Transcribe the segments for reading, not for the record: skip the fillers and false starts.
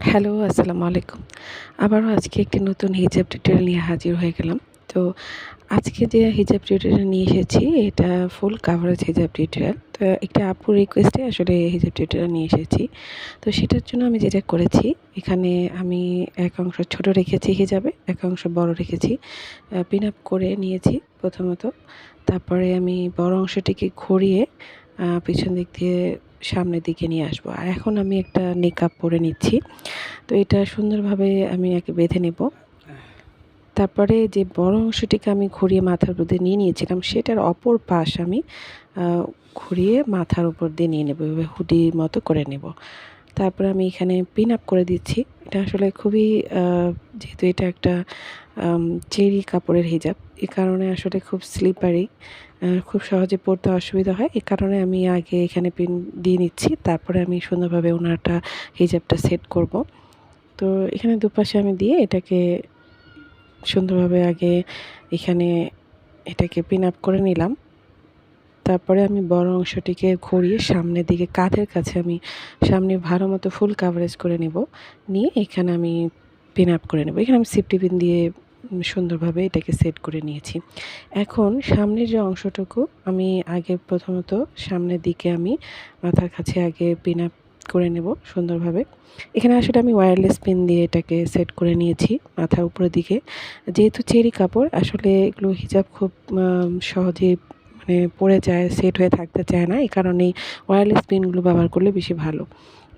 Hello, আসসালামু আলাইকুম। আবারও আজকে একটি নতুন হিজাব টিউটোরিয়াল নিয়ে হাজির হয়ে গেলাম। তো আজকে যে হিজাব টিউটোরিয়াল নিয়ে এসেছি এটা ফুল কাভারেজ হিজাব টিউটোরিয়াল। তো একটা আপুর রিকোয়েস্টে আসলে হিজাব টিউটোরিয়াল নিয়ে এসেছি। তো সেটার জন্য আমি যেটা করেছি, এখানে আমি এক অংশ ছোট রেখেছি হিজাবে, এক অংশ বড় রেখেছি। পিন আপ করে নিয়েছি প্রথমত। তারপরে আমি বড় অংশটিকে ঘুরিয়ে পিছন দিক দিয়ে সামনের দিকে নিয়ে আসবো। আর এখন আমি একটা নেকআপ পরে নিচ্ছি। তো এটা সুন্দরভাবে আমি আগে বেঁধে নেব। তারপরে যে বড় অংশটিকে আমি ঘুরিয়ে মাথার উপর দিয়ে নিয়ে নিয়েছিলাম, সেটার অপর পাশ আমি আ ঘুরিয়ে মাথার উপর দিয়ে নিয়ে নেব। এভাবে হুডির মতো করে নেব। তারপরে আমি এখানে পিন আপ করে দিচ্ছি। এটা আসলে খুবই আ যেহেতু এটা একটা চেরি কাপড়ের হিজাব, এ কারণে আসলে খুব স্লিপারি, খুব সহজে পরতে অসুবিধা হয়। এ কারণে আমি আগে এখানে পিন দিয়ে নিচ্ছি। তারপরে আমি সুন্দরভাবে ওনাটা হিজাবটা সেট করব। তো এখানে দুপাশে আমি দিয়ে এটাকে সুন্দরভাবে আগে এখানে এটাকে পিন আপ করে নিলাম। তারপরে আমি বড় অংশটিকে ঘুরিয়ে সামনের দিকে কাঁধের কাছে আমি সামনে ভালো মতো ফুল কাভারেজ করে নেব। নিয়ে এখানে আমি পিন আপ করে নেব। এখানে আমি সেফটি পিন দিয়ে সুন্দরভাবে এটাকে সেট করে নিয়েছি। এখন সামনের যে অংশটুকু আমি আগে প্রথমত সামনের দিকে আমি মাথার কাছে আগে পিন আপ করে নেব সুন্দরভাবে। এখানে আসলে আমি ওয়্যারলেস পিন দিয়ে এটাকে সেট করে নিয়েছি মাথার উপরের দিকে। যেহেতু চেরি কাপড় আসলে এগুলো হিজাব খুব সহজেই পড়ে যায়, সেট হয়ে থাকতে চায় না। এই কারণেই ওয়্যারলেস পিনগুলো ব্যবহার করলে বেশি ভালো।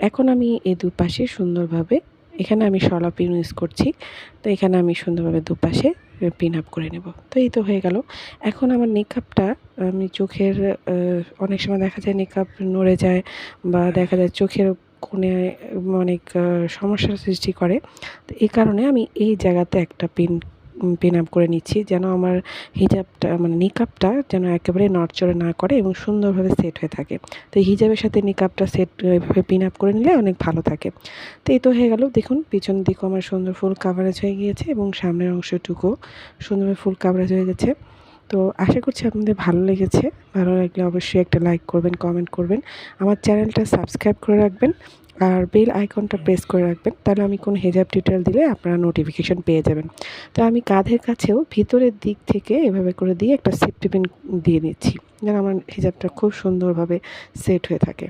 এখন আমি এই দুপাশে সুন্দরভাবে এখানে আমি শলা পিন ইউজ করছি। তো এখানে আমি সুন্দরভাবে দুপাশে পিন আপ করে নেব। তো এই তো হয়ে গেল। এখন আমার নেকআপটা আমি চোখের অনেক সময় দেখা যায় নেকআপ নড়ে যায় বা দেখা যায় চোখের কোণে অনেক সমস্যার সৃষ্টি করে। তো এই কারণে আমি এই জায়গাতে একটা পিন আপ করে নিচ্ছি যেন আমার হিজাবটা মানে নিকাবটা যেন একেবারে নড়চড়ে না করে এবং সুন্দরভাবে সেট হয়ে থাকে। তো এই হিজাবের সাথে নিকাবটা সেট এভাবে পিন আপ করে নিলে অনেক ভালো থাকে। তো এই তো হয়ে গেল। দেখুন পিছন দিকও আমার সুন্দর ফুল কাভারেজ হয়ে গিয়েছে এবং সামনের অংশটুকুও সুন্দরভাবে ফুল কাভারেজ হয়ে গেছে। তো আশা করছি আপনাদের ভালো লেগেছে। ভালো লাগলে অবশ্যই একটা লাইক করবেন, কমেন্ট করবেন। আমার চ্যানেলটা সাবস্ক্রাইব করে রাখবেন। আর বেল আইকনটা প্রেস করে রাখবেন। তাহলে আমি কোনো হিজাব টিউটোরিয়াল দিলে আপনারা নোটিফিকেশন পেয়ে যাবেন। তো আমি কাঁধের কাছেও ভিতরের দিক থেকে এভাবে করে দিয়ে একটা সেফটি পিন দিয়ে নিচ্ছি যেন আমার হিজাবটা খুব সুন্দরভাবে সেট হয়ে থাকে।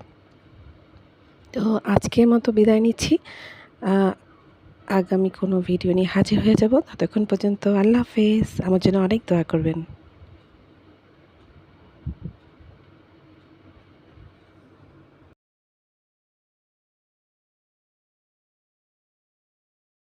তো আজকের মতো বিদায় নিচ্ছি। আগামী কোনো ভিডিও নিয়ে হাজির হয়ে যাব। ততক্ষণ পর্যন্ত আল্লাহ হাফেজ। আমার জন্য অনেক দোয়া করবেন।